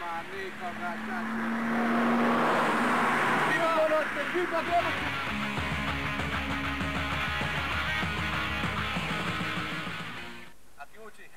nema nikoga čače. Viva Gonote! A ključi?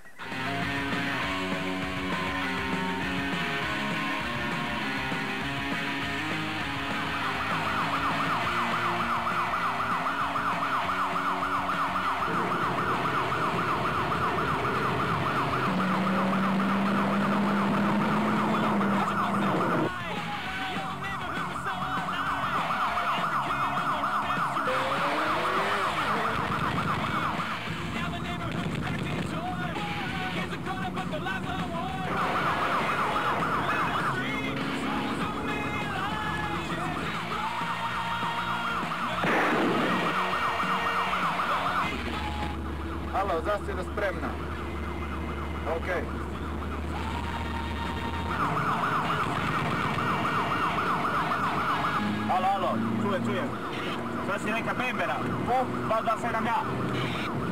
Halo, zasjeda spremna. Okej. Halo, čujem. Sve si neka bembera. Pa da sedam ja.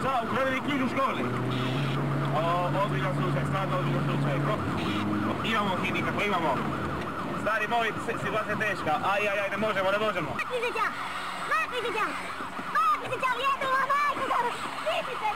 Sada, ukradili ključ u školi. Ozbiljan slučaj, stvarno ozbiljan slučaj. Imamo hitnika, imamo. Stari moj, situacija je teška. Aj, ne možemo. Makli se tja! Vijedimo, majko! Vičite!